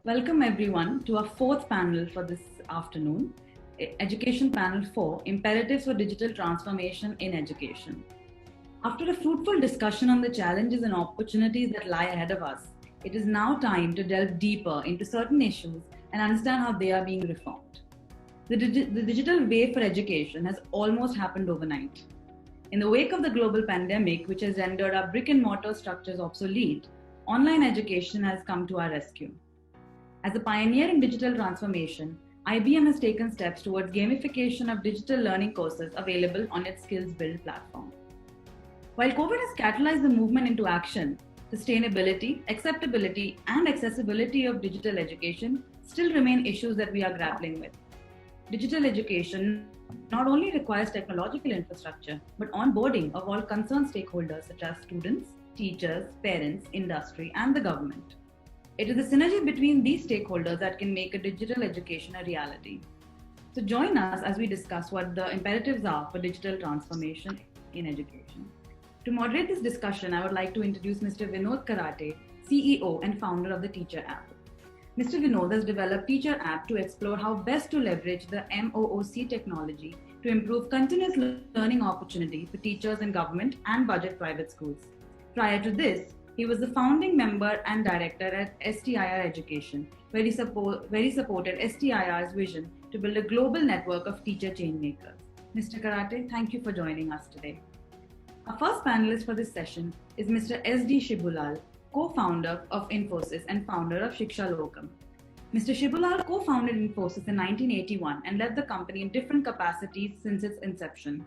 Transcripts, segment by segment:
Welcome everyone to our fourth panel for this afternoon, Education Panel 4, Imperatives for Digital Transformation in Education. After a fruitful discussion on the challenges and opportunities that lie ahead of us, it is now time to delve deeper into certain issues and understand how they are being reformed. The digital wave for education has almost happened overnight. In the wake of the global pandemic, which has rendered our brick and mortar structures obsolete, online education has come to our rescue. As a pioneer in digital transformation, IBM has taken steps towards gamification of digital learning courses available on its Skills Build platform. While COVID has catalyzed the movement into action, sustainability, acceptability, and accessibility of digital education still remain issues that we are grappling with. Digital education not only requires technological infrastructure, but onboarding of all concerned stakeholders such as students, teachers, parents, industry, and the government. It is the synergy between these stakeholders that can make a digital education a reality. So join us as we discuss what the imperatives are for digital transformation in education. To moderate this discussion, I would like to introduce Mr. Vinod Karate, CEO and founder of the Teacher App. Mr. Vinod has developed Teacher App to explore how best to leverage the MOOC technology to improve continuous learning opportunity for teachers in government and budget private schools. Prior to this, he was the founding member and director at STIR Education, where he supported STIR's vision to build a global network of teacher changemakers. Mr. Karate, thank you for joining us today. Our first panelist for this session is Mr. S.D. Shibulal, co-founder of Infosys and founder of Shiksha Lokam. Mr. Shibulal co-founded Infosys in 1981 and led the company in different capacities since its inception.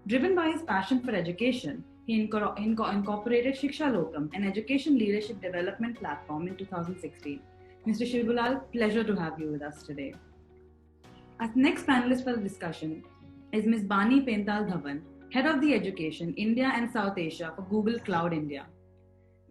Driven by his passion for education, he incorporated Shiksha Lokam, an education leadership development platform, in 2016. Mr. Shibulal, pleasure to have you with us today. Our next panelist for the discussion is Ms. Bani Pental Dhawan, Head of the Education, India and South Asia for Google Cloud India.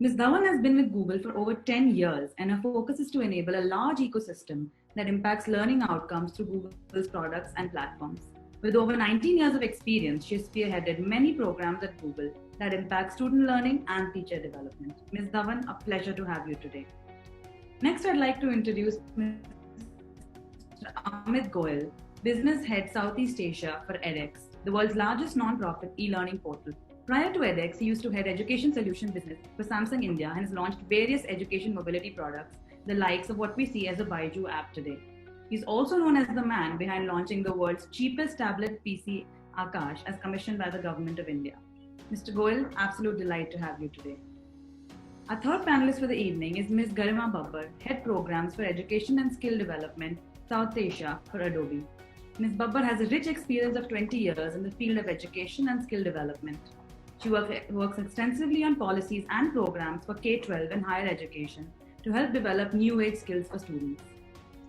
Ms. Dhawan has been with Google for over 10 years, and her focus is to enable a large ecosystem that impacts learning outcomes through Google's products and platforms. With over 19 years of experience, she has spearheaded many programs at Google that impact student learning and teacher development. Ms. Dhawan, a pleasure to have you today. Next, I'd like to introduce Mr. Amit Goyal, Business Head Southeast Asia for edX, the world's largest non-profit e-learning portal. Prior to edX, he used to head education solution business for Samsung India and has launched various education mobility products, the likes of what we see as a Baiju app today. He's also known as the man behind launching the world's cheapest tablet PC, Akash, as commissioned by the Government of India. Mr. Goyal, absolute delight to have you today. Our third panelist for the evening is Ms. Garima Babbar, Head Programs for Education and Skill Development, South Asia for Adobe. Ms. Babbar has a rich experience of 20 years in the field of education and skill development. She works extensively on policies and programs for K-12 and higher education to help develop new age skills for students.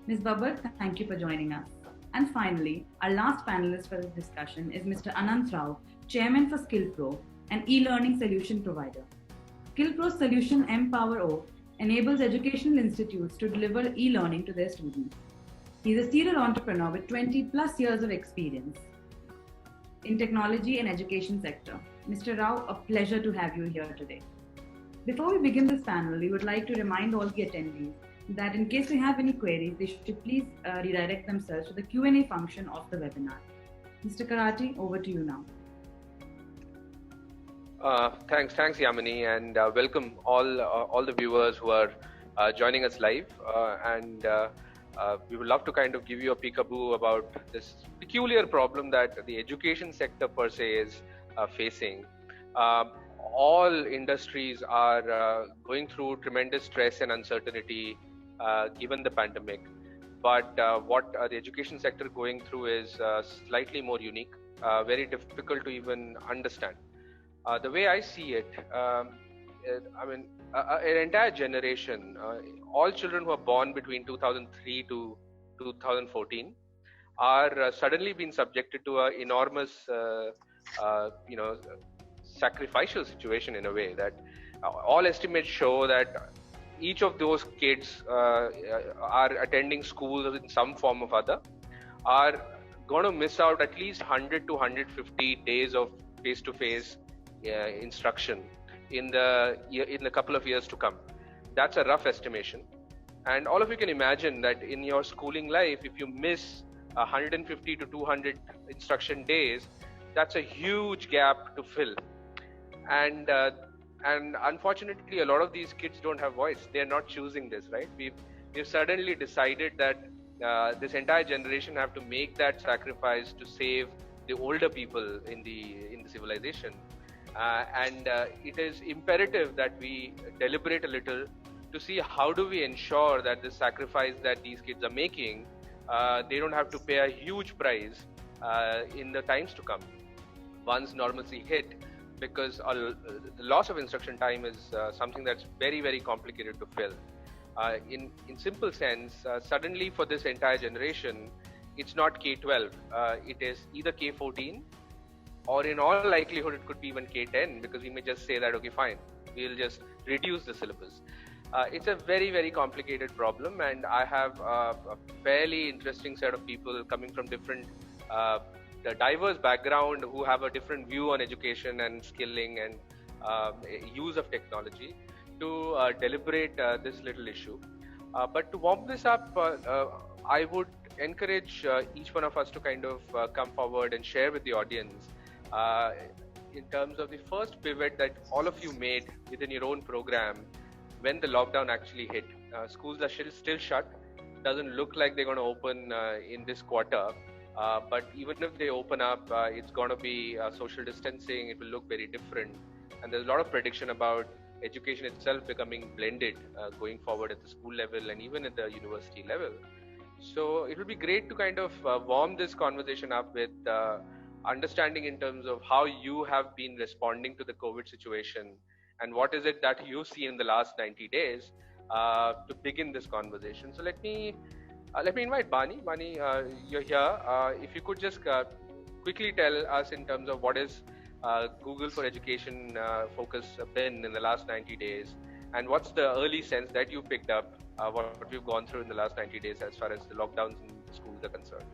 Ms. Babbar, thank you for joining us. And finally, our last panelist for this discussion is Mr. Anant Rao, Chairman for SkillPro, an e-learning solution provider. SkillPro's solution MPowerO enables educational institutes to deliver e-learning to their students. He is a serial entrepreneur with 20 plus years of experience in technology and education sector. Mr. Rao, a pleasure to have you here today. Before we begin this panel, we would like to remind all the attendees that in case they have any queries, they should please redirect themselves to the Q&A function of the webinar. Mr. Karati, over to you now. Thanks, Yamini, and welcome all the viewers who are joining us live. We would love to kind of give you a peekaboo about this peculiar problem that the education sector per se is facing. All industries are going through tremendous stress and uncertainty given the pandemic. But what the education sector going through is slightly more unique, very difficult to even understand. The way I see it, an entire generation, all children who are born between 2003 to 2014 are suddenly being subjected to an enormous, sacrificial situation in a way that all estimates show that each of those kids are attending school in some form of other, are going to miss out at least 100 to 150 days of face-to-face instruction in the couple of years to come. That's a rough estimation. And all of you can imagine that in your schooling life, if you miss 150 to 200 instruction days, that's a huge gap to fill. And unfortunately, a lot of these kids don't have voice. They're not choosing this, right? We've suddenly decided that this entire generation have to make that sacrifice to save the older people in the civilization, and it is imperative that we deliberate a little to see how do we ensure that the sacrifice that these kids are making, they don't have to pay a huge price in the times to come once normalcy hit, because the loss of instruction time is something that's very, very complicated to fill. In simple sense, suddenly for this entire generation, it's not K-12, it is either K-14, or in all likelihood it could be even K-10, because we may just say that, okay, fine, we'll just reduce the syllabus. It's a very, very complicated problem, and I have a fairly interesting set of people coming from different the diverse background who have a different view on education and skilling and use of technology to deliberate this little issue. But to warm this up, I would encourage each one of us to kind of come forward and share with the audience in terms of the first pivot that all of you made within your own program when the lockdown actually hit. Schools are still shut. Doesn't look like they're going to open in this quarter. But even if they open up, it's going to be social distancing. It will look very different. And there's a lot of prediction about education itself becoming blended going forward at the school level and even at the university level. So it will be great to kind of warm this conversation up with understanding in terms of how you have been responding to the COVID situation and what is it that you've seen in the last 90 days to begin this conversation. So let me invite Bani. Bani, you're here. If you could just quickly tell us in terms of what is Google for Education focus been in the last 90 days, and what's the early sense that you picked up what we've gone through in the last 90 days as far as the lockdowns in schools are concerned.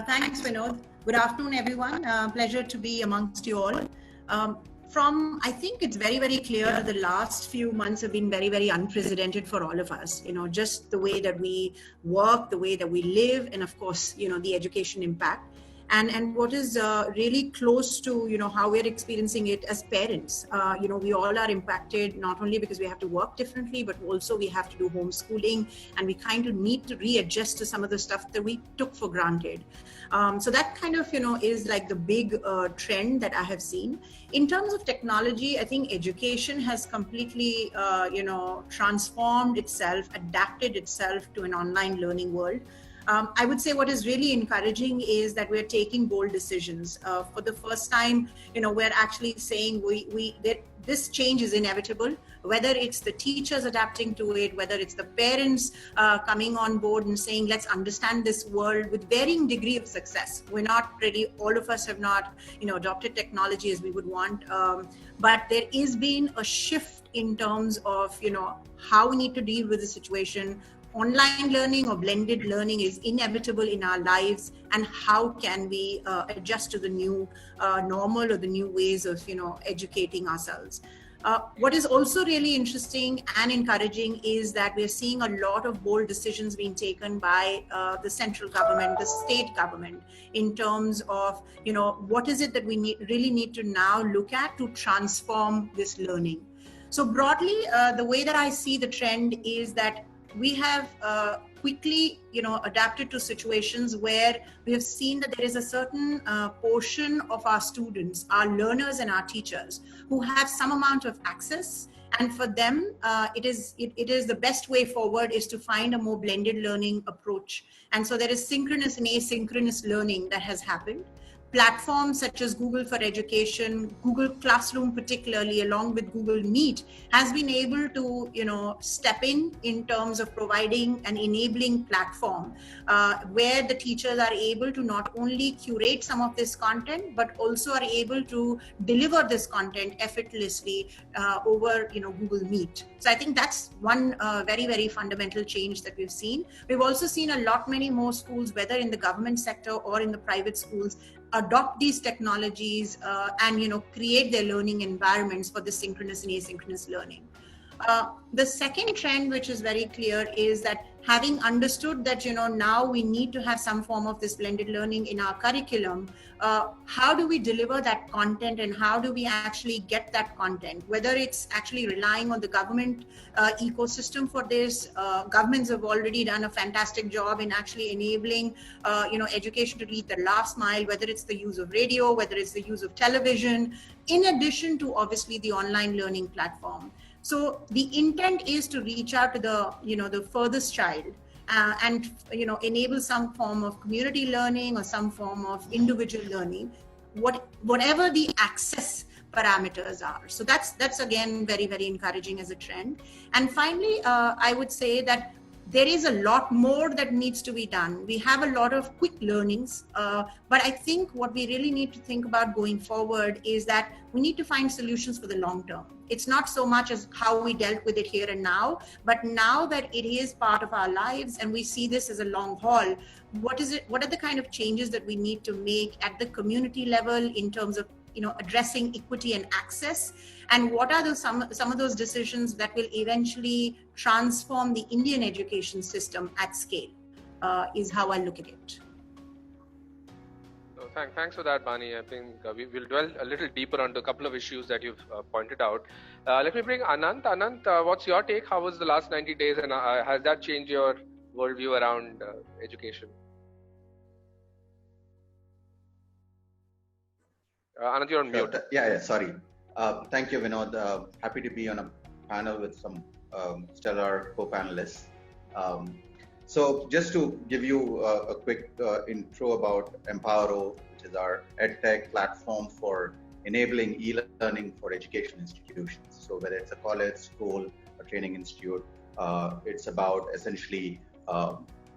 Thanks, Vinod. Good afternoon, everyone. Pleasure to be amongst you all. I think it's very, very clear the last few months have been very, very unprecedented for all of us. Just the way that we work, the way that we live, and of course, the education impact. And what is really close to, how we're experiencing it as parents. We all are impacted, not only because we have to work differently, but also we have to do homeschooling, and we kind of need to readjust to some of the stuff that we took for granted. So that kind of, is like the big trend that I have seen. In terms of technology, I think education has completely, transformed itself, adapted itself to an online learning world. I would say what is really encouraging is that we're taking bold decisions. For the first time, we're actually saying that this change is inevitable, whether it's the teachers adapting to it, whether it's the parents coming on board and saying, let's understand this world with varying degree of success. We're not really, all of us have not, adopted technology as we would want, but there is been a shift in terms of, how we need to deal with the situation. Online learning or blended learning is inevitable in our lives, and how can we adjust to the new normal or the new ways of educating ourselves. What is also really interesting and encouraging is that we're seeing a lot of bold decisions being taken by the central government, the state government, in terms of what is it that we really need to now look at to transform this learning. So broadly, the way that I see the trend is that we have quickly, adapted to situations where we have seen that there is a certain portion of our students, our learners and our teachers, who have some amount of access. And for them, it is the best way forward is to find a more blended learning approach. And so there is synchronous and asynchronous learning that has happened. Platforms such as Google for Education, Google Classroom particularly, along with Google Meet, has been able to, step in terms of providing an enabling platform where the teachers are able to not only curate some of this content, but also are able to deliver this content effortlessly over, Google Meet. So I think that's one very, very fundamental change that we've seen. We've also seen many more schools, whether in the government sector or in the private schools, adopt these technologies and create their learning environments for the synchronous and asynchronous learning. The second trend, which is very clear, is that having understood that, now we need to have some form of this blended learning in our curriculum, how do we deliver that content and how do we actually get that content? Whether it's actually relying on the government ecosystem for this, governments have already done a fantastic job in actually enabling, education to reach the last mile, whether it's the use of radio, whether it's the use of television, in addition to obviously the online learning platform. So the intent is to reach out to the furthest child and enable some form of community learning or some form of individual learning, whatever the access parameters are. So that's again very, very encouraging as a trend. And finally, I would say that there is a lot more that needs to be done. We have a lot of quick learnings, but I think what we really need to think about going forward is that we need to find solutions for the long term. It's not so much as how we dealt with it here and now, but now that it is part of our lives and we see this as a long haul, what are the kind of changes that we need to make at the community level in terms of addressing equity and access, and what are some of those decisions that will eventually transform the Indian education system at scale, is how I look at it. So thanks for that, Bani. I think we will dwell a little deeper onto a couple of issues that you've pointed out. Let me bring Anant. Anant, what's your take? How was the last 90 days, and has that changed your worldview around education? Anand, you're on mute. Yeah, sorry. Thank you, Vinod. Happy to be on a panel with some stellar co-panelists. So just to give you a quick intro about Empowero, which is our EdTech platform for enabling e-learning for education institutions. So whether it's a college, school, a training institute, it's about essentially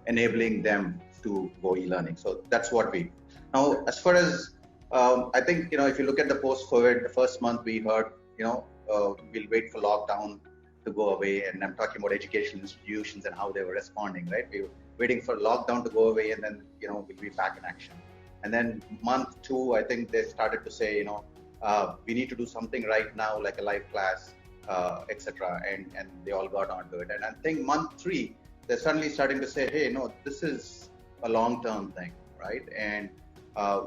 enabling them to go e-learning. So that's what we. Now, as far as I think, if you look at the post-COVID, the first month we heard, we'll wait for lockdown to go away. And I'm talking about educational institutions and how they were responding, right? We were waiting for lockdown to go away and then, we'll be back in action. And then month 2, I think they started to say, we need to do something right now, like a live class, etc. And they all got onto it. And I think month 3, they're suddenly starting to say, hey, no, this is a long-term thing, right? And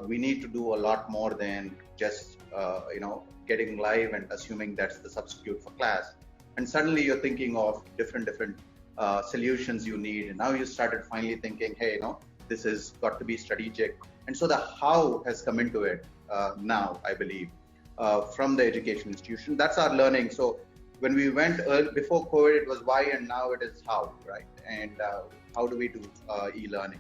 we need to do a lot more than just, getting live and assuming that's the substitute for class. And suddenly you're thinking of different solutions you need. And now you started finally thinking, hey, this has got to be strategic. And so the how has come into it now, I believe, from the education institution. That's our learning. So when we went before COVID, it was why, and now it is how, right? And how do we do e-learning?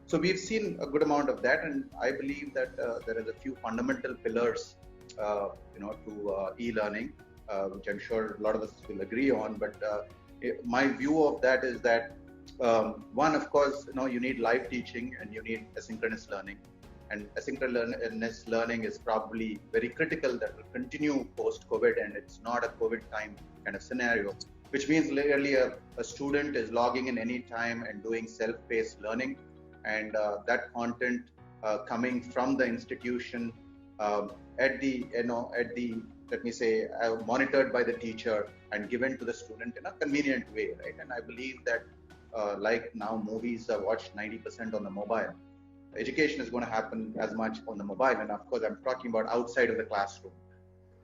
So we've seen a good amount of that, and I believe that there is a few fundamental pillars, to e-learning, which I'm sure a lot of us will agree on. But my view of that is that one, of course, you need live teaching and you need asynchronous learning, and asynchronous learning is probably very critical. That will continue post-COVID, and it's not a COVID time kind of scenario, which means literally a student is logging in any time and doing self-paced learning. And that content coming from the institution let me say, monitored by the teacher and given to the student in a convenient way, right? And I believe that like now movies are watched 90% on the mobile. Education is going to happen as much on the mobile. And of course, I'm talking about outside of the classroom.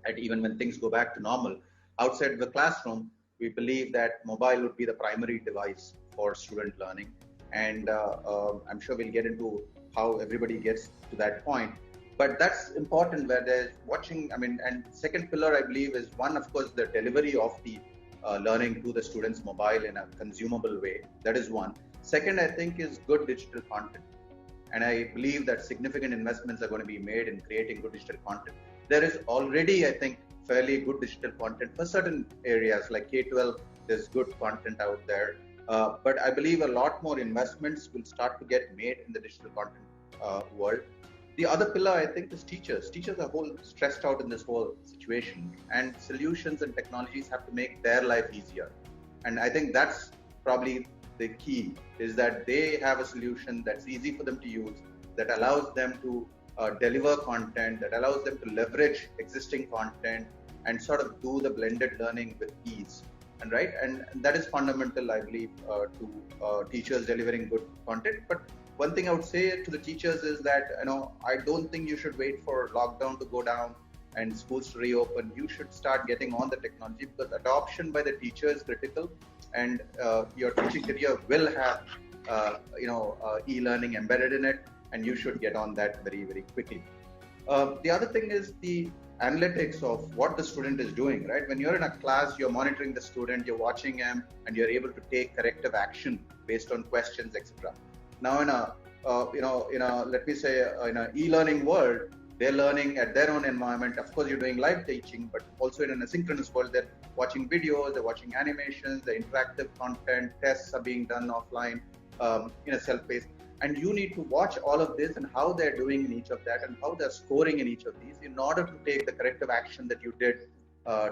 And even when things go back to normal, outside of the classroom, we believe that mobile would be the primary device for student learning. And I'm sure we'll get into how everybody gets to that point. But that's important where there's watching, and second pillar, I believe, is one, of course, the delivery of the learning to the students' mobile in a consumable way. That is one. Second, I think, is good digital content. And I believe that significant investments are going to be made in creating good digital content. There is already, I think, fairly good digital content for certain areas like K-12. There's good content out there. But I believe a lot more investments will start to get made in the digital content world. The other pillar, I think, is teachers. Teachers are whole stressed out in this whole situation, and solutions and technologies have to make their life easier. And I think that's probably the key, is that they have a solution that's easy for them to use, that allows them to deliver content, that allows them to leverage existing content and sort of do the blended learning with ease. and that is fundamental, I believe, to teachers delivering good content. But one thing I would say to the teachers is that I don't think you should wait for lockdown to go down and schools to reopen. You should start getting on the technology, because adoption by the teacher is critical, and your teaching career will have e-learning embedded in it, and you should get on that very, very quickly. The other thing is the analytics of what the student is doing, right? When you're in a class, you're monitoring the student, you're watching him, and you're able to take corrective action based on questions, etc. Now, in a let me say, in an e-learning world, they're learning at their own environment. Of course, you're doing live teaching, but also in an asynchronous world, they're watching videos, they're watching animations, the interactive content, tests are being done offline in a self-paced. And you need to watch all of this and how they're doing in each of that and how they're scoring in each of these in order to take the corrective action that you did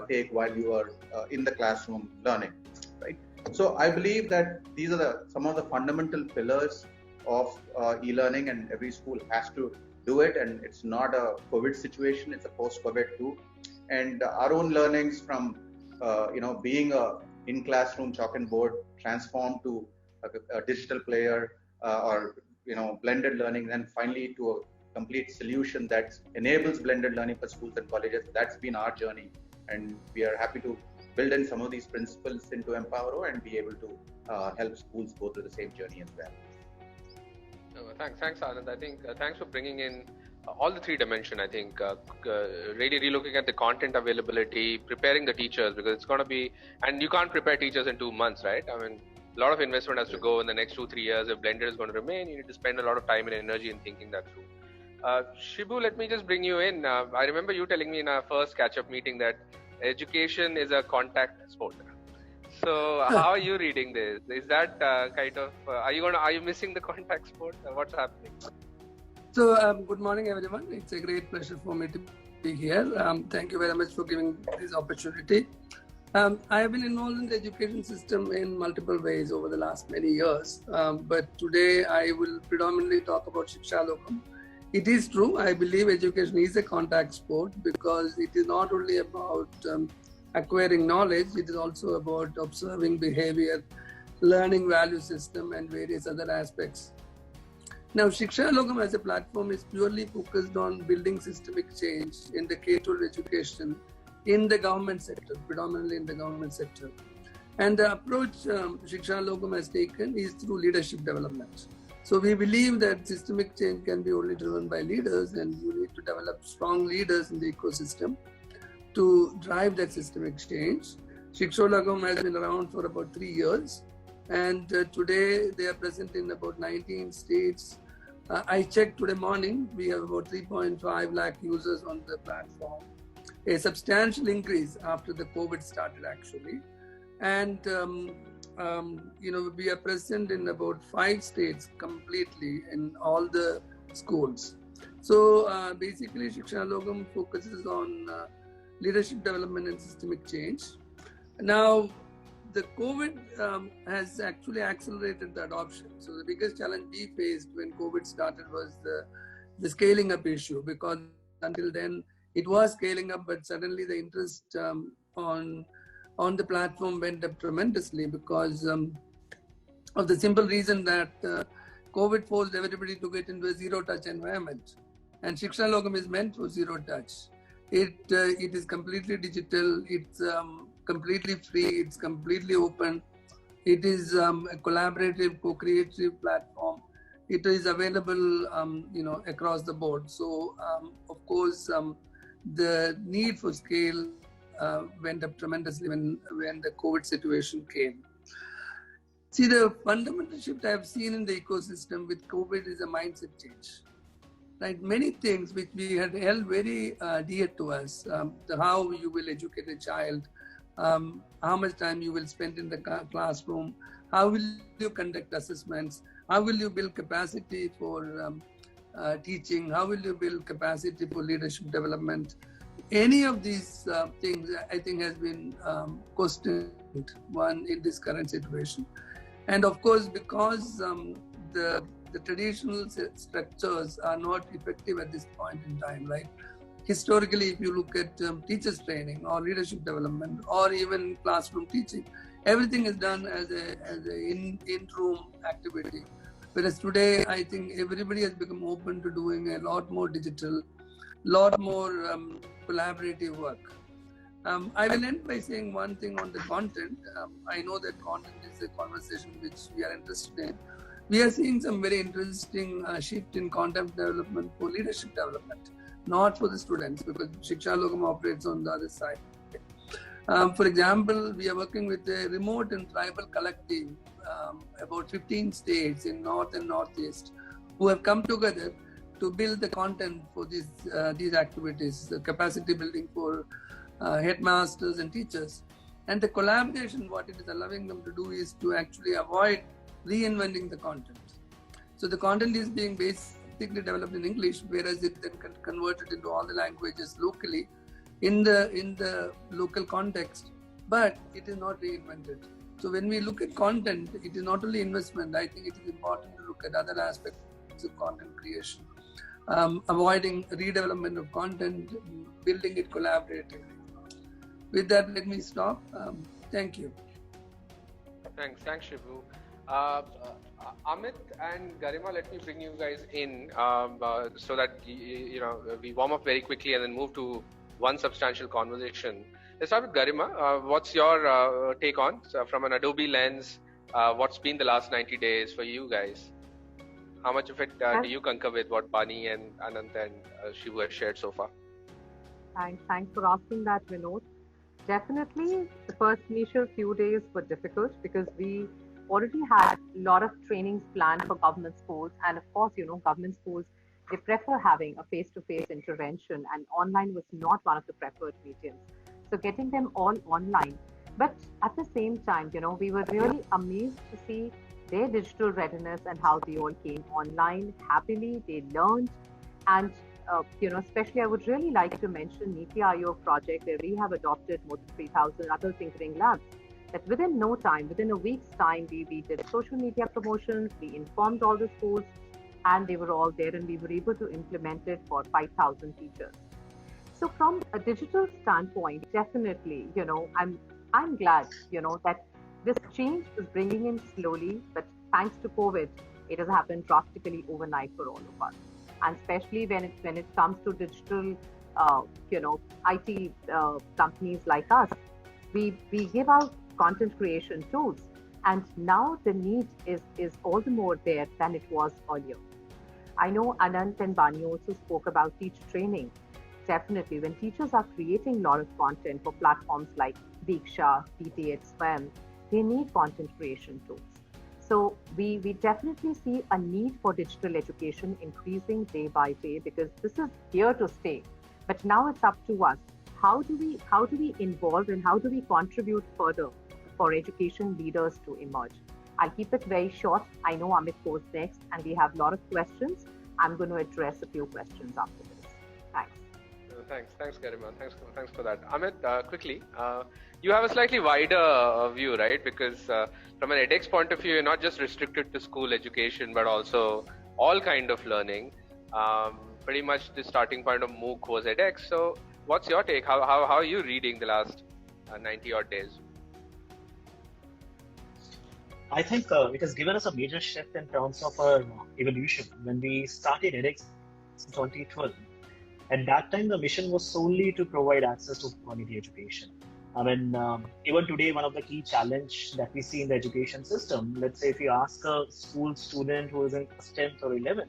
take while you were in the classroom learning, right? So I believe that these are some of the fundamental pillars of e-learning, and every school has to do it. And it's not a COVID situation; it's a post-COVID too. And our own learnings from being a in-classroom chalk and board transformed to a digital player. Or blended learning, then finally to a complete solution that enables blended learning for schools and colleges. That's been our journey, and we are happy to build in some of these principles into Empowero and be able to help schools go through the same journey as well. Thanks, Anand. I think thanks for bringing in all the three dimensions. I think really relooking at the content availability, preparing the teachers, because it's going to be, and you can't prepare teachers in 2 months, right? I mean, a lot of investment has to go in the next 2-3 years. If blended is going to remain, you need to spend a lot of time and energy in thinking that through. Shibu, let me just bring you in. I remember you telling me in our first catch-up meeting that education is a contact sport. So how are you reading this? Is that kind of are you missing the contact sport? What's happening? So good morning, everyone. It's a great pleasure for me to be here. Thank you very much for giving this opportunity. I have been involved in the education system in multiple ways over the last many years, but today I will predominantly talk about Shiksha Lokam. It is true, I believe education is a contact sport, because it is not only about acquiring knowledge, it is also about observing behavior, learning value system, and various other aspects. Now, Shiksha Lokam as a platform is purely focused on building systemic change in the K-12 education in the government sector, predominantly in the government sector. And the approach Shiksha Lokam has taken is through leadership development. So we believe that systemic change can be only driven by leaders, and you need to develop strong leaders in the ecosystem to drive that systemic change. Shiksha Lokam has been around for about 3 years, and today they are present in about 19 states. I checked today morning, we have about 3.5 lakh users on the platform. A substantial increase after the COVID started, actually. And, we are present in about 5 states completely in all the schools. So basically, Shiksha Lokam focuses on leadership development and systemic change. Now, the COVID has actually accelerated the adoption. So the biggest challenge we faced when COVID started was the scaling up issue, because until then, it was scaling up, but suddenly the interest on the platform went up tremendously because of the simple reason that COVID forced everybody to get into a zero-touch environment. And Shiksha Lokam is meant for zero-touch. It is completely digital, it's completely free, it's completely open. It is a collaborative, co-creative platform. It is available, across the board. So, of course, the need for scale went up tremendously when the COVID situation came. See, the fundamental shift I have seen in the ecosystem with COVID is a mindset change. Right, many things which we had held very dear to us, how you will educate a child, how much time you will spend in the classroom, how will you conduct assessments, how will you build capacity for teaching, how will you build capacity for leadership development. Any of these things, I think, has been questioned in this current situation. And of course, because the traditional structures are not effective at this point in time, right? historically, if you look at teachers training or leadership development or even classroom teaching, everything is done as a in-room activity. Whereas today, I think everybody has become open to doing a lot more digital, lot more collaborative work. I will end by saying one thing on the content. I know that content is a conversation which we are interested in. We are seeing some very interesting shift in content development for leadership development, not for the students, because Shiksha Logam operates on the other side. For example, we are working with a remote and tribal collective, about 15 states in North and Northeast, who have come together to build the content for these activities, the capacity building for headmasters and teachers. And the collaboration, what it is allowing them to do is to actually avoid reinventing the content. So the content is being basically developed in English, whereas it then converted into all the languages locally in the local context, but it is not reinvented. So when we look at content, it is not only investment. I think it is important to look at other aspects of content creation, avoiding redevelopment of content, building it collaboratively. With that, let me stop. Thank you. Thanks, Shivu. Amit and Garima, let me bring you guys in so that we warm up very quickly and then move to one substantial conversation. Let's start with Garima. What's your take on, from an Adobe lens, what's been the last 90 days for you guys? How much of it do you concur with what Bani and Anant and Shivu have shared so far? Thanks for asking that, Vinod. Definitely, the first initial few days were difficult because we already had a lot of trainings planned for government schools. And of course, government schools, they prefer having a face-to-face intervention, and online was not one of the preferred mediums. So getting them all online. But at the same time, we were really amazed to see their digital readiness and how they all came online happily. They learned. And especially I would really like to mention Niti Aayog project, where we have adopted more than 3,000 other tinkering labs. That within no time, within a week's time, we did social media promotions, we informed all the schools, and they were all there, and we were able to implement it for 5,000 teachers. So from a digital standpoint, definitely, I'm glad, that this change was bringing in slowly, but thanks to COVID, it has happened drastically overnight for all of us. And especially when it comes to digital, IT companies like us, we give out content creation tools, and now the need is all the more there than it was earlier. I know Anant and Bani also spoke about teacher training. Definitely, when teachers are creating a lot of content for platforms like Diksha, DT8 Swam, they need content creation tools. So we definitely see a need for digital education increasing day by day, because this is here to stay. But now it's up to us. How do we involve and how do we contribute further for education leaders to emerge? I'll keep it very short. I know Amit goes next, and we have a lot of questions. I'm going to address a few questions after this. Thanks. Thanks, Garima. Thanks for that. Amit, quickly, you have a slightly wider view, right? Because from an edX point of view, you're not just restricted to school education, but also all kind of learning. Pretty much the starting point of MOOC was edX. So what's your take? How are you reading the last 90 odd days? I think it has given us a major shift in terms of our evolution. When we started edX in 2012, at that time, the mission was solely to provide access to quality education. I mean, even today, one of the key challenges that we see in the education system, let's say if you ask a school student who is in 10th or 11th,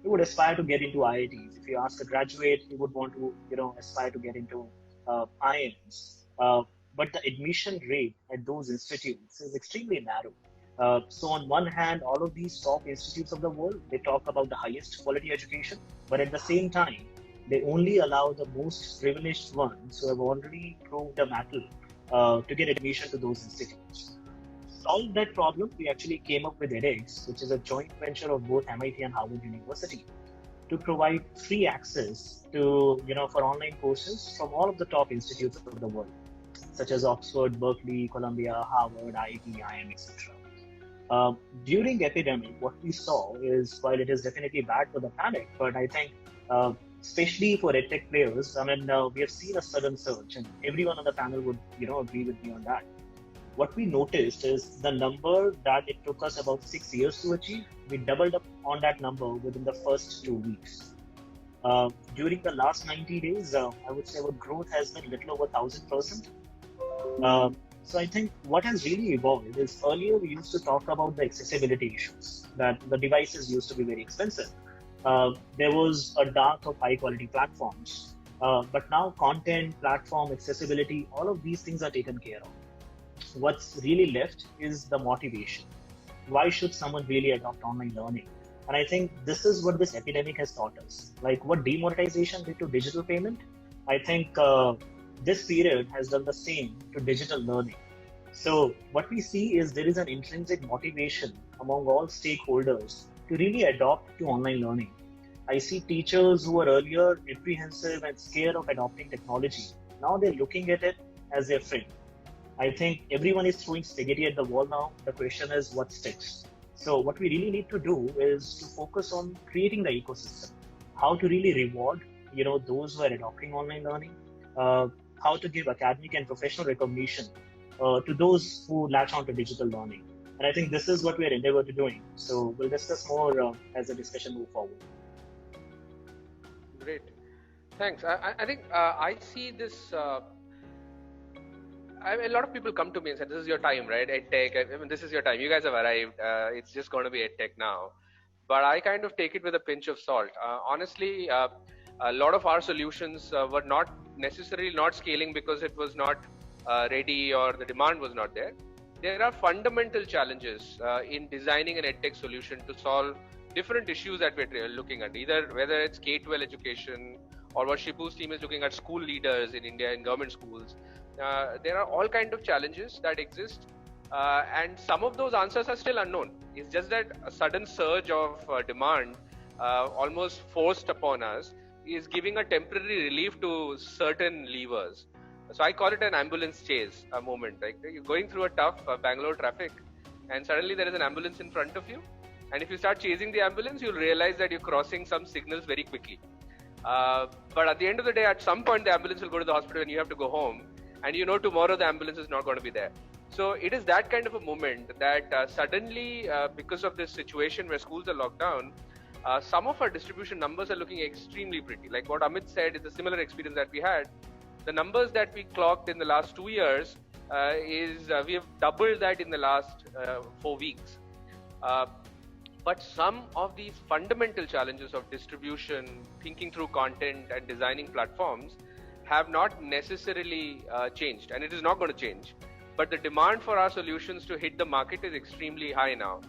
he would aspire to get into IITs. If you ask a graduate, he would want to, aspire to get into IIMs. But the admission rate at those institutes is extremely narrow. So on one hand, all of these top institutes of the world, they talk about the highest quality education, but at the same time, they only allow the most privileged ones who have already proved the mettle to get admission to those institutes. To solve that problem, we actually came up with edX, which is a joint venture of both MIT and Harvard University, to provide free access to, for online courses from all of the top institutes of the world, such as Oxford, Berkeley, Columbia, Harvard, IIT, IIM, etc. During epidemic, what we saw is, while it is definitely bad for the planet, but I think especially for edtech players. I mean, we have seen a sudden surge, and everyone on the panel would, agree with me on that. What we noticed is the number that it took us about 6 years to achieve, we doubled up on that number within the first 2 weeks. During the last 90 days, I would say our growth has been a little over 1,000%. So I think what has really evolved is earlier we used to talk about the accessibility issues, that the devices used to be very expensive. There was a dearth of high quality platforms, but now content, platform, accessibility, all of these things are taken care of. What's really left is the motivation. Why should someone really adopt online learning? And I think this is what this epidemic has taught us. Like what demonetization did to digital payment, I think this period has done the same to digital learning. So what we see is there is an intrinsic motivation among all stakeholders to really adopt to online learning. I see teachers who were earlier apprehensive and scared of adopting technology. Now they're looking at it as their friend. I think everyone is throwing spaghetti at the wall now. The question is what sticks. So what we really need to do is to focus on creating the ecosystem, how to really reward, those who are adopting online learning, how to give academic and professional recognition to those who latch on to digital learning. And I think this is what we are endeavored to doing. So we'll discuss more as the discussion moves forward. Great. Thanks. I think I see this. A lot of people come to me and say, this is your time, right? EdTech. I mean, this is your time. You guys have arrived. It's just going to be EdTech now. But I kind of take it with a pinch of salt. Honestly, a lot of our solutions were not necessarily not scaling because it was not ready or the demand was not there. There are fundamental challenges in designing an EdTech solution to solve different issues that we're looking at, either whether it's K-12 education or what Shibu's team is looking at school leaders in India in government schools. There are all kinds of challenges that exist, and some of those answers are still unknown. It's just that a sudden surge of demand, almost forced upon us, is giving a temporary relief to certain levers. So I call it an ambulance chase moment. Like you're going through a tough Bangalore traffic, and suddenly there is an ambulance in front of you. And if you start chasing the ambulance, you'll realize that you're crossing some signals very quickly. But at the end of the day, at some point, the ambulance will go to the hospital and you have to go home. And tomorrow the ambulance is not going to be there. So it is that kind of a moment that suddenly, because of this situation where schools are locked down, some of our distribution numbers are looking extremely pretty. Like what Amit said, it's a similar experience that we had. The numbers that we clocked in the last 2 years we have doubled that in the last 4 weeks. But some of these fundamental challenges of distribution, thinking through content and designing platforms have not necessarily changed, and it is not going to change. But the demand for our solutions to hit the market is extremely high now.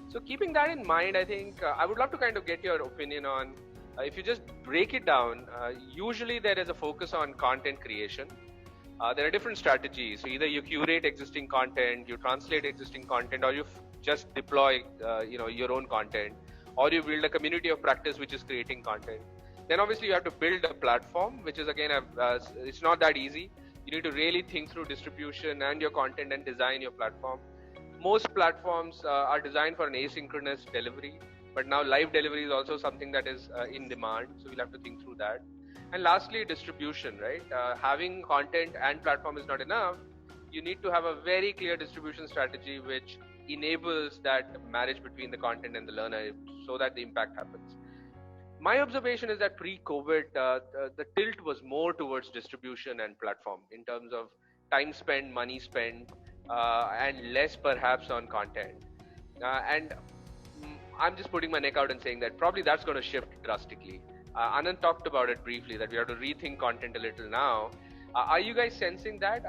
So keeping that in mind, I think I would love to kind of get your opinion on, if you just break it down, usually there is a focus on content creation. There are different strategies. So either you curate existing content, you translate existing content, or you just deploy your own content, or you build a community of practice which is creating content. Then obviously you have to build a platform, which is again, it's not that easy. You need to really think through distribution and your content and design your platform. Most platforms are designed for an asynchronous delivery, but now live delivery is also something that is in demand. So we'll have to think through that. And lastly, distribution, right? Having content and platform is not enough. You need to have a very clear distribution strategy which enables that marriage between the content and the learner so that the impact happens. My observation is that pre-COVID, the tilt was more towards distribution and platform in terms of time spent, money spent, and less perhaps on content. And I'm just putting my neck out and saying that probably that's going to shift drastically. Anand talked about it briefly, that we have to rethink content a little now. Are you guys sensing that?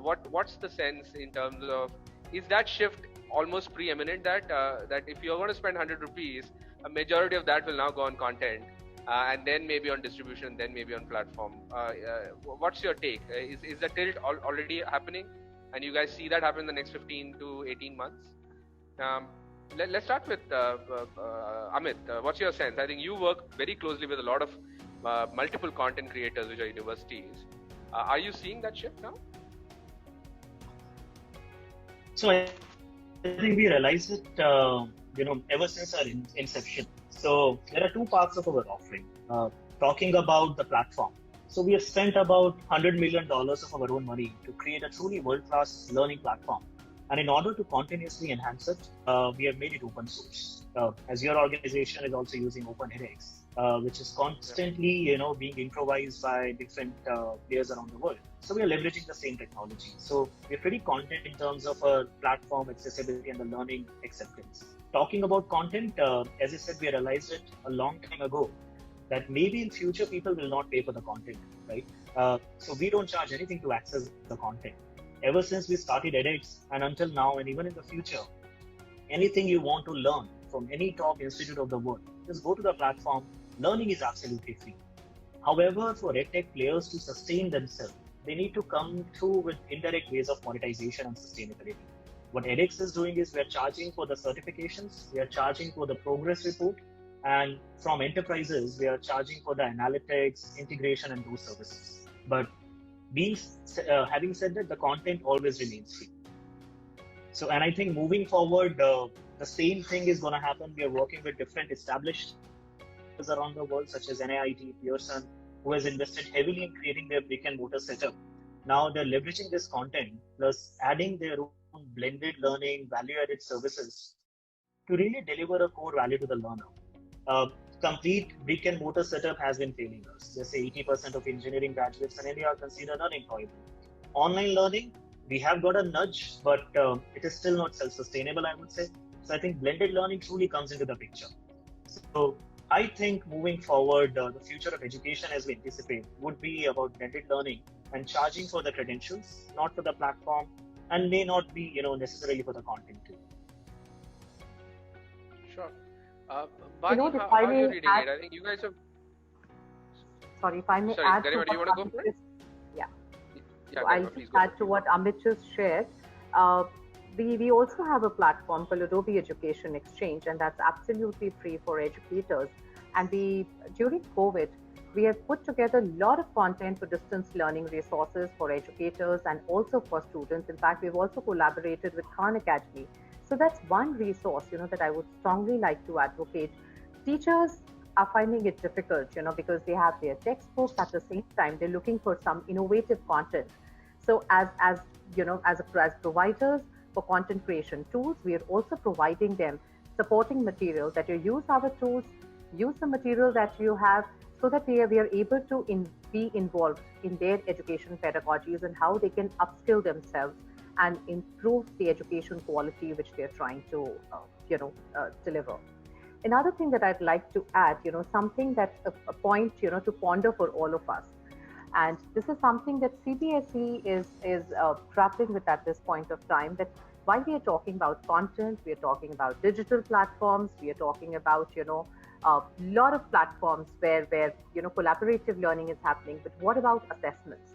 What's the sense in terms of, is that shift almost preeminent, that if you're going to spend 100 rupees, a majority of that will now go on content, and then maybe on distribution, then maybe on platform. What's your take? Is the tilt already happening, and you guys see that happen in the next 15 to 18 months? Let's start with Amit. What's your sense? I think you work very closely with a lot of multiple content creators which are universities. Are you seeing that shift now? So I think we realized it, ever since our inception. So there are two parts of our offering. talking about the platform. So we have spent about $100 million of our own money to create a truly world-class learning platform. And in order to continuously enhance it, we have made it open source. As your organization is also using OpenEdX, which is constantly, being improvised by different players around the world. So we are leveraging the same technology. So we're pretty content in terms of our platform accessibility and the learning acceptance. Talking about content, as I said, we realized it a long time ago that maybe in future people will not pay for the content, right? So we don't charge anything to access the content. Ever since we started edX and until now, and even in the future, anything you want to learn from any top institute of the world, just go to the platform. Learning is absolutely free. However, for edtech players to sustain themselves, they need to come through with indirect ways of monetization and sustainability. What edX is doing is we're charging for the certifications, we are charging for the progress report, and from enterprises, we are charging for the analytics, integration, and those services. But having said that, the content always remains free. So, and I think moving forward, the same thing is going to happen. We are working with different established around the world, such as NIIT, Pearson, who has invested heavily in creating their brick and mortar setup. Now they're leveraging this content plus adding their own blended learning, value-added services to really deliver a core value to the learner. Complete brick and mortar setup has been failing us. Just say 80% of engineering graduates in India are considered unemployable. Online learning, we have got a nudge, but it is still not self-sustainable, I would say. So I think blended learning truly comes into the picture. So I think moving forward, the future of education as we anticipate would be about blended learning and charging for the credentials, not for the platform, and may not be, necessarily for the content too. Sure. Bhagi, how are you reading it? I think you guys have... Sorry, if I may add Garima, do you want to go for it? Yeah. Yeah, so I'll just add to what Amit just shared. We also have a platform called Adobe Education Exchange, and that's absolutely free for educators. And during COVID, we have put together a lot of content for distance learning resources for educators and also for students. In fact, we've also collaborated with Khan Academy. So that's one resource, that I would strongly like to advocate. Teachers are finding it difficult, because they have their textbooks. At the same time, they're looking for some innovative content. So as providers for content creation tools, we are also providing them supporting material that you use our tools, use the material that you have, so that we are able to be involved in their education pedagogies and how they can upskill themselves and improve the education quality which they're trying to, deliver. Another thing that I'd like to add, something that's a point, to ponder for all of us. And this is something that CBSE is grappling with at this point of time, that while we are talking about content, we are talking about digital platforms, we are talking about, a lot of platforms where collaborative learning is happening, but what about assessments?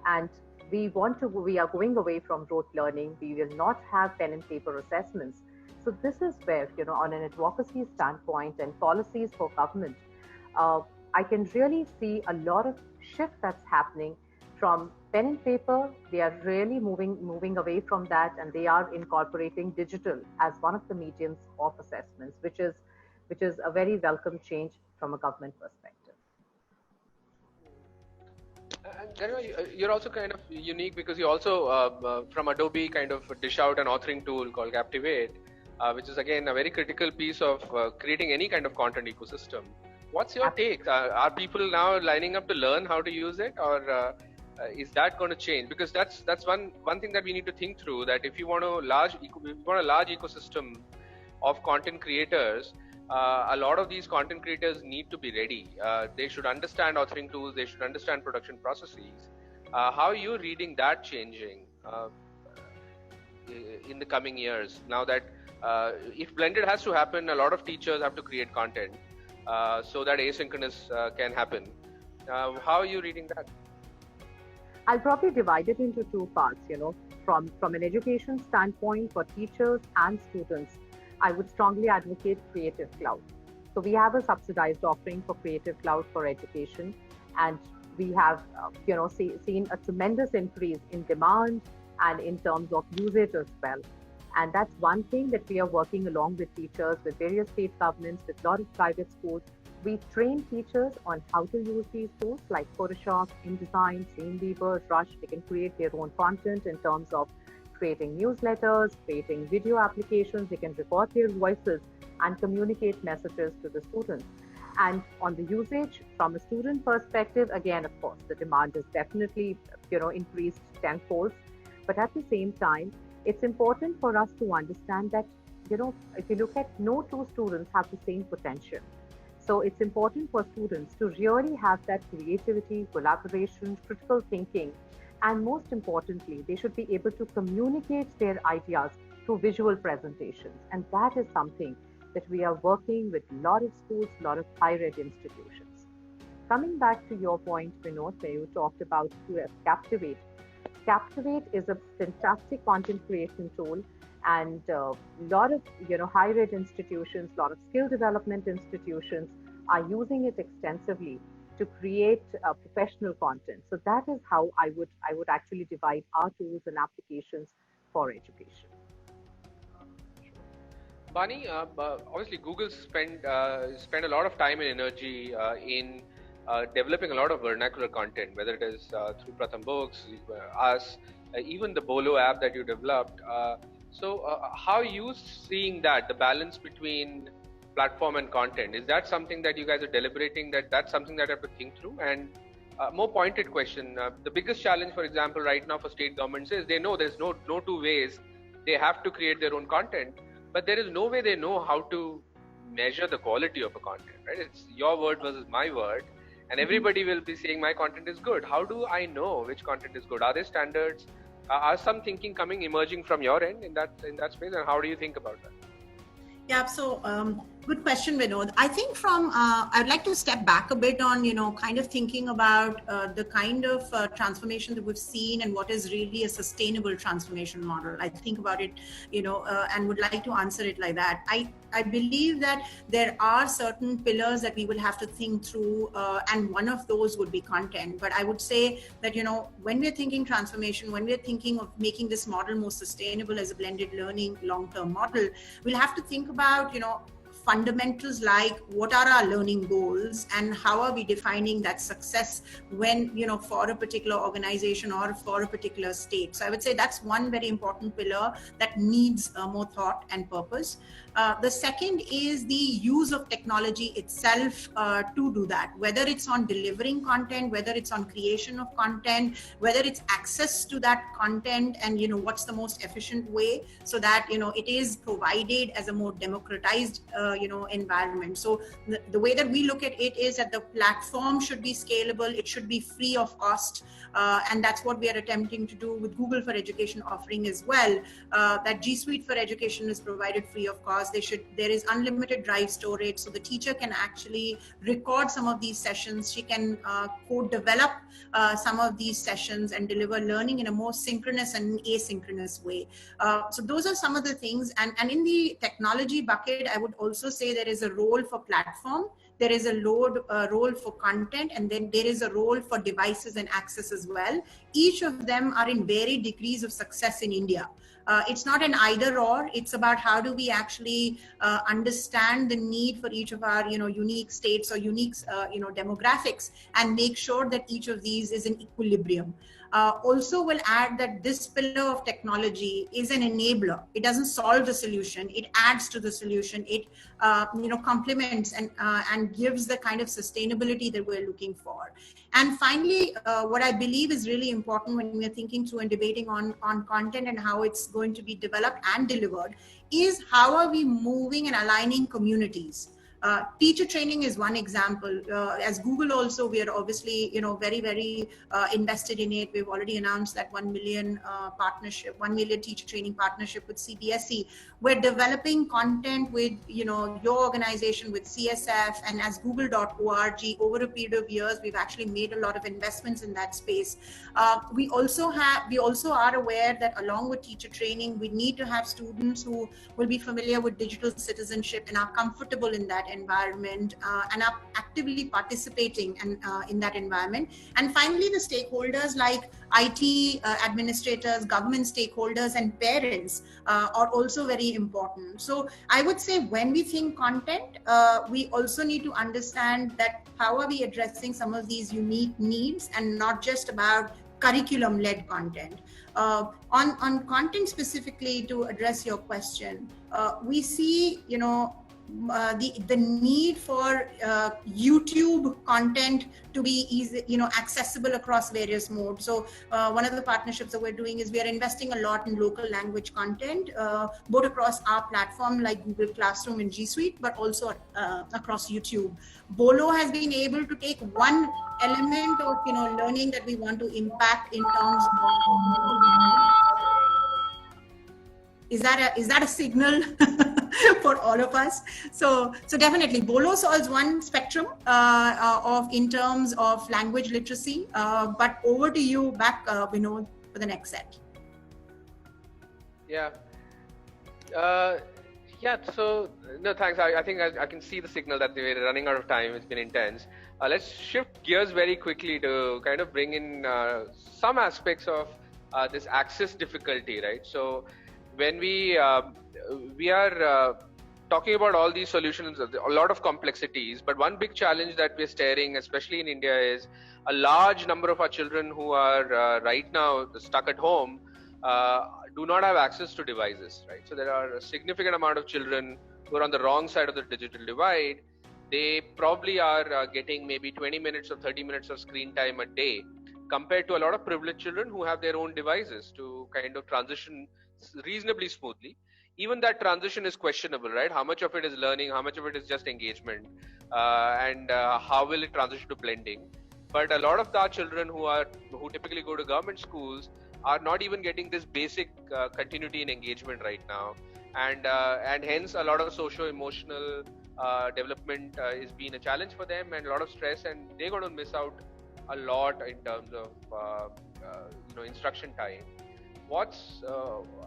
And we are going away from rote learning. We will not have pen and paper assessments. So this is where, on an advocacy standpoint and policies for government, I can really see a lot of shift that's happening from pen and paper. They are really moving away from that, and they are incorporating digital as one of the mediums of assessments, which is a very welcome change from a government perspective. You're also kind of unique because you also, from Adobe, kind of dish out an authoring tool called Captivate, which is again a very critical piece of creating any kind of content ecosystem. What's your take? Are people now lining up to learn how to use it, or is that going to change? Because that's one thing that we need to think through. That if you want a large ecosystem of content creators, a lot of these content creators need to be ready. They should understand authoring tools. They should understand production processes. How are you reading that changing in the coming years? Now that if blended has to happen, a lot of teachers have to create content so that asynchronous can happen. How are you reading that? I'll probably divide it into two parts. From an education standpoint for teachers and students, I would strongly advocate Creative Cloud. So we have a subsidized offering for Creative Cloud for education, and we have, seen a tremendous increase in demand and in terms of usage as well. And that's one thing that we are working along with teachers, with various state governments, with a lot of private schools. We train teachers on how to use these tools like Photoshop, InDesign, Dreamweaver, Rush. They can create their own content in terms of creating newsletters, creating video applications. They can record their voices and communicate messages to the students. And on the usage, from a student perspective, again, of course, the demand is definitely, increased tenfold. But at the same time, it's important for us to understand that, if you look at no two students have the same potential. So it's important for students to really have that creativity, collaboration, critical thinking, and most importantly, they should be able to communicate their ideas through visual presentations. And that is something that we are working with a lot of schools, a lot of higher ed institutions. Coming back to your point, Vinod, where you talked about Captivate. Captivate is a fantastic content creation tool, and a lot of higher ed institutions, a lot of skill development institutions are using it extensively to create professional content. So that is how I would actually divide our tools and applications for education. Bani, obviously Google spent a lot of time and energy in developing a lot of vernacular content, whether it is through Pratham Books, us, even the Bolo app that you developed. So how are you seeing that, the balance between platform and content? Is that something that you guys are deliberating, that's something that you have to think through? And more pointed question, the biggest challenge, for example, right now for state governments is they know there's no two ways. They have to create their own content, but there is no way they know how to measure the quality of a content, right? It's your word versus my word, and everybody will be saying my content is good. How do I know which content is good? Are there standards? Are some thinking emerging from your end in that space, and how do you think about that? Yeah, so good question, Vinod. I think I'd like to step back a bit on, kind of thinking about the kind of transformation that we've seen and what is really a sustainable transformation model. I think about it, and would like to answer it like that. I believe that there are certain pillars that we will have to think through, and one of those would be content. But I would say that, when we're thinking transformation, when we're thinking of making this model more sustainable as a blended learning long-term model, we'll have to think about, fundamentals like what are our learning goals and how are we defining that success when, for a particular organization or for a particular state. So I would say that's one very important pillar that needs more thought and purpose. The second is the use of technology itself to do that, whether it's on delivering content, whether it's on creation of content, whether it's access to that content, and what's the most efficient way so that it is provided as a more democratized environment. So the way that we look at it is that the platform should be scalable, it should be free of cost, and that's what we are attempting to do with Google for Education offering as well. That G Suite for Education is provided free of cost. There is unlimited drive storage, so the teacher can actually record some of these sessions. She can co-develop some of these sessions and deliver learning in a more synchronous and asynchronous way. So those are some of the things. And in the technology bucket, I would also say there is a role for platform, there is a role for content, and then there is a role for devices and access as well. Each of them are in varied degrees of success in India. It's not an either or, it's about how do we actually understand the need for each of our unique states or unique demographics and make sure that each of these is in equilibrium. Also will add that this pillar of technology is an enabler. It doesn't solve the solution, it adds to the solution. It complements and gives the kind of sustainability that we're looking for. And finally, what I believe is really important when we're thinking through and debating on content and how it's going to be developed and delivered is how are we moving and aligning communities. Teacher training is one example. As Google also, we are obviously, very, very invested in it. We've already announced that 1 million partnership, 1 million teacher training partnership with CBSE. We're developing content with, your organization, with CSF, and as Google.org. Over a period of years, we've actually made a lot of investments in that space. We also are aware that along with teacher training, we need to have students who will be familiar with digital citizenship and are comfortable in that environment and are actively participating in that environment. And finally, the stakeholders like IT administrators, government stakeholders, and parents are also very important. So I would say when we think content, we also need to understand that how are we addressing some of these unique needs and not just about curriculum-led content. On content specifically, to address your question, we see, the need for YouTube content to be easy, accessible across various modes. So one of the partnerships that we're doing is we are investing a lot in local language content, both across our platform like Google Classroom and G Suite, but also across YouTube. Bolo has been able to take one element of learning that we want to impact in terms of is that a signal for all of us? So definitely Bolo solves one spectrum in terms of language literacy. But over to you, back Vinod, for the next set. Yeah. So no, thanks. I think I can see the signal that we're running out of time. It's been intense. Let's shift gears very quickly to kind of bring in some aspects of this access difficulty, right? So when we are talking about all these solutions, a lot of complexities, but one big challenge that we're staring, especially in India, is a large number of our children who are right now stuck at home do not have access to devices, right? So there are a significant amount of children who are on the wrong side of the digital divide. They probably are getting maybe 20 minutes or 30 minutes of screen time a day, compared to a lot of privileged children who have their own devices to kind of transition reasonably smoothly. Even that transition is questionable, right? How much of it is learning, how much of it is just engagement, and how will it transition to blending? But a lot of our children who typically go to government schools are not even getting this basic continuity in engagement right now, and hence a lot of socio-emotional development is being a challenge for them, and a lot of stress, and they're going to miss out a lot in terms of instruction time.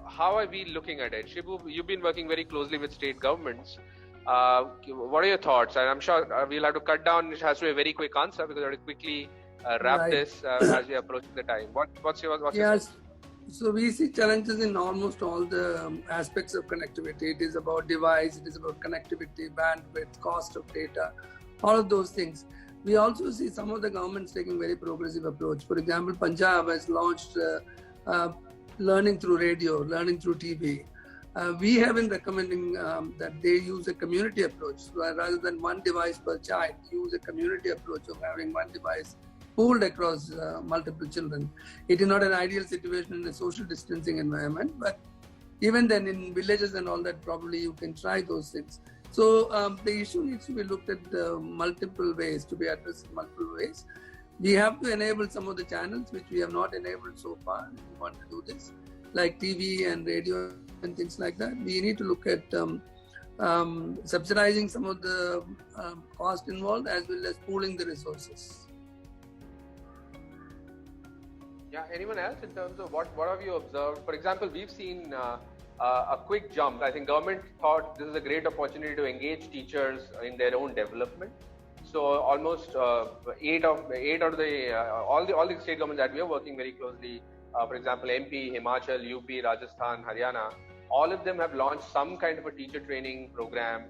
How are we looking at it? Shibu, you've been working very closely with state governments. What are your thoughts? And I'm sure we'll have to cut down. It has to be a very quick answer because we have to quickly wrap this as we approach the time. What's your Yes. So we see challenges in almost all the aspects of connectivity. It is about device, it is about connectivity, bandwidth, cost of data, all of those things. We also see some of the governments taking very progressive approach. For example, Punjab has launched learning through radio, learning through TV. We have been recommending that they use a community approach. Rather than one device per child, use a community approach of having one device pooled across multiple children. It is not an ideal situation in a social distancing environment, but even then in villages and all that, probably you can try those things. So the issue needs to be looked at multiple ways, to be addressed in multiple ways. We have to enable some of the channels which we have not enabled so far. We want to do this, like TV and radio and things like that. We need to look at subsidizing some of the cost involved, as well as pooling the resources. Yeah, anyone else in terms of what have you observed? For example, we've seen a quick jump. I think government thought this is a great opportunity to engage teachers in their own development. So almost 8 out of the all the state governments that we are working very closely, for example, MP, Himachal, UP, Rajasthan, Haryana, all of them have launched some kind of a teacher training program.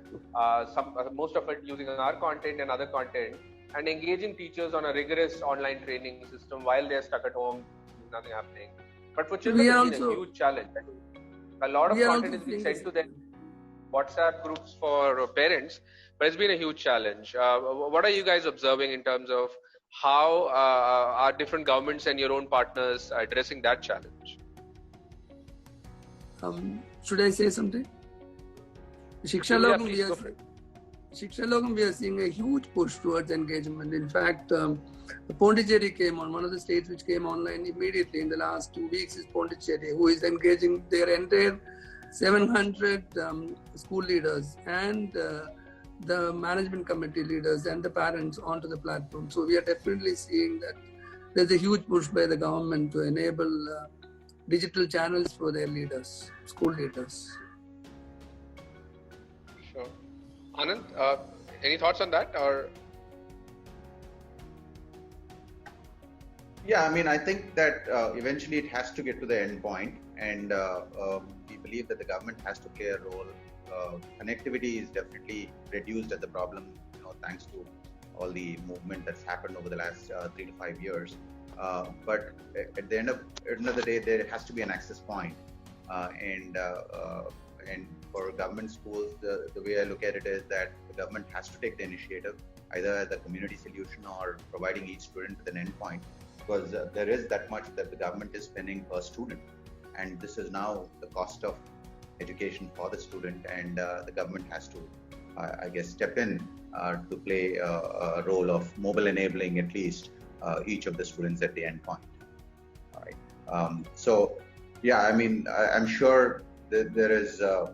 Most of it using our content and other content, and engaging teachers on a rigorous online training system while they're stuck at home, nothing happening. But for children, it's been a huge challenge. A lot of content is being sent to them, WhatsApp groups for parents, but it's been a huge challenge. What are you guys observing in terms of how are different governments and your own partners addressing that challenge? Should I say something? Shiksha Logam, we are seeing a huge push towards engagement. In fact, Pondicherry came on, one of the states which came online immediately in the last 2 weeks is Pondicherry, who is engaging their entire 700 school leaders and the management committee leaders and the parents onto the platform. So we are definitely seeing that there's a huge push by the government to enable digital channels for their leaders, school leaders. Sure. Anand, Any thoughts on that? Or yeah, I mean, I think that eventually it has to get to the end point, and we believe that the government has to play a role. Connectivity is definitely reduced as a problem, thanks to all the movement that's happened over the last 3 to 5 years. But at the end of the day, there has to be an access point, and for government schools, the way I look at it is that the government has to take the initiative, either as a community solution or providing each student with an endpoint, because there is that much that the government is spending per student, and this is now the cost of education for the student, and the government has to, I guess, step in to play a role of mobile enabling at least each of the students at the endpoint. All right. So, yeah, I mean, I'm sure that there is a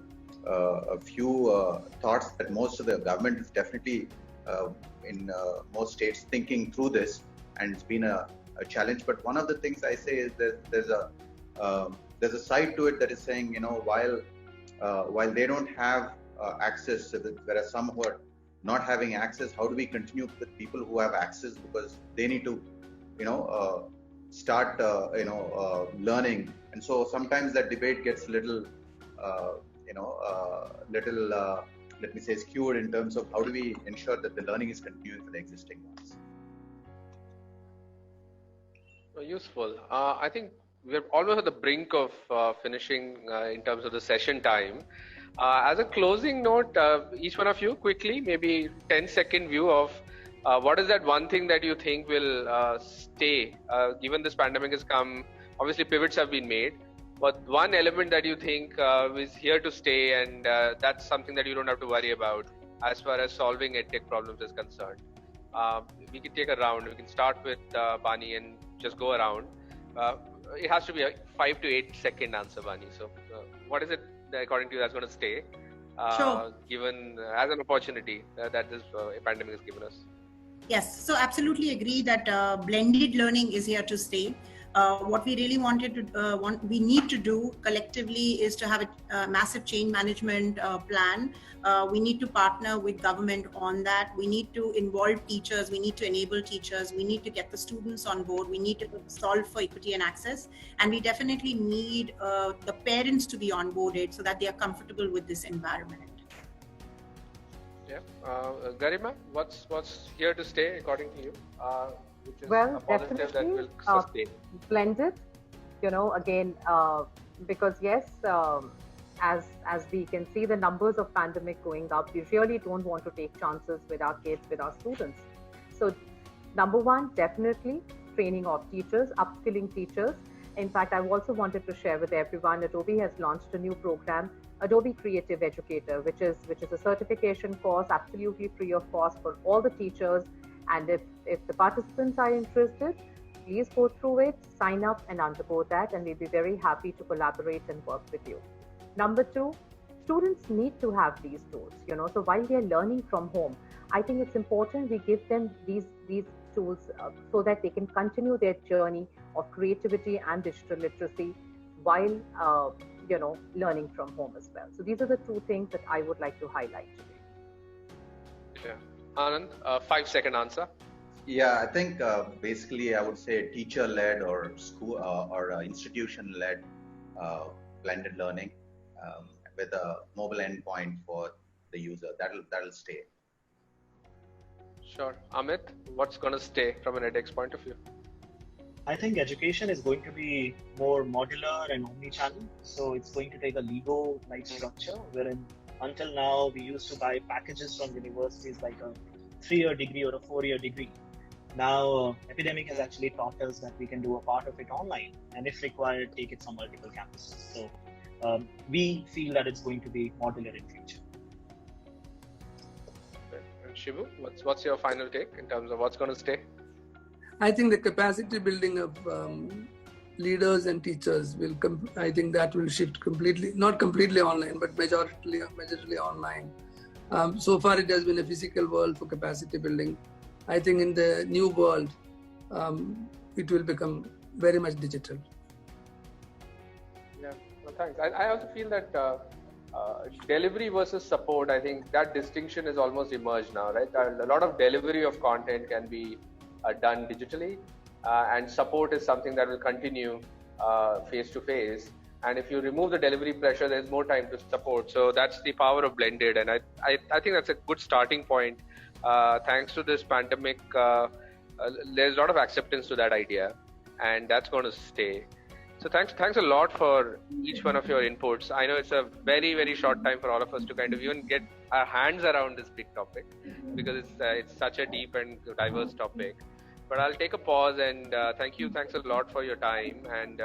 few thoughts that most of the government is definitely in most states thinking through this, and it's been a challenge. But one of the things I say is that there's a side to it that is saying, while they don't have access, there are some who are not having access. How do we continue with people who have access, because they need to, start, learning. And so sometimes that debate gets little, let me say, skewed in terms of how do we ensure that the learning is continuing for the existing ones. Useful. I think we're almost at the brink of finishing in terms of the session time. As a closing note, each one of you quickly, maybe 10-second view of what is that one thing that you think will stay, given this pandemic has come. Obviously pivots have been made, but one element that you think is here to stay, and that's something that you don't have to worry about as far as solving EdTech problems is concerned. We can take a round. We can start with Bani and just go around. It has to be a 5 to 8 second answer, Bani. So what is it according to you that's going to stay, Sure. given as an opportunity that this pandemic has given us? Yes, so absolutely agree that blended learning is here to stay. What we really we need to do collectively is to have a massive change management plan. We need to partner with government on that. We need to involve teachers. We need to enable teachers. We need to get the students on board. We need to solve for equity and access. And we definitely need the parents to be onboarded so that they are comfortable with this environment. Yeah, Garima, what's here to stay according to you? Which is Well, a positive that will sustain. Blended, again, because yes, as we can see the numbers of pandemic going up, we really don't want to take chances with our kids, with our students. So number one, definitely training of teachers, upskilling teachers. In fact, I also wanted to share with everyone, Adobe has launched a new program, Adobe Creative Educator, which is a certification course, absolutely free of cost for all the teachers. And if the participants are interested, please go through it, sign up and undergo that, and we'll be very happy to collaborate and work with you. Number two, students need to have these tools, so while they're learning from home, I think it's important we give them these tools so that they can continue their journey of creativity and digital literacy while, learning from home as well. So these are the two things that I would like to highlight today. Yeah. Anand, 5-second answer. Yeah, I think basically I would say teacher-led or school or institution-led blended learning with a mobile endpoint for the user. That'll stay. Sure. Amit, what's going to stay from an edX point of view? I think education is going to be more modular and omni-channel. So it's going to take a Lego-like structure, wherein until now we used to buy packages from universities like a 3-year degree or a 4-year degree. Now, epidemic has actually taught us that we can do a part of it online, and if required, take it from multiple campuses. So we feel that it's going to be modular in future. And Shivu, what's your final take in terms of what's going to stay? I think the capacity building of leaders and teachers will, I think that will shift completely, not completely online, but majorly online. So far it has been a physical world for capacity building. I think in the new world, it will become very much digital. Yeah, well, thanks. I also feel that delivery versus support, I think that distinction is almost emerged now, right? A lot of delivery of content can be done digitally, and support is something that will continue face to face. And if you remove the delivery pressure, there's more time to support. So that's the power of blended, and I think that's a good starting point. Thanks to this pandemic, there's a lot of acceptance to that idea, and that's going to stay. So thanks a lot for each one of your inputs. I know it's a very, very short time for all of us to kind of even get our hands around this big topic, because it's such a deep and diverse topic. But I'll take a pause and thanks a lot for your time, and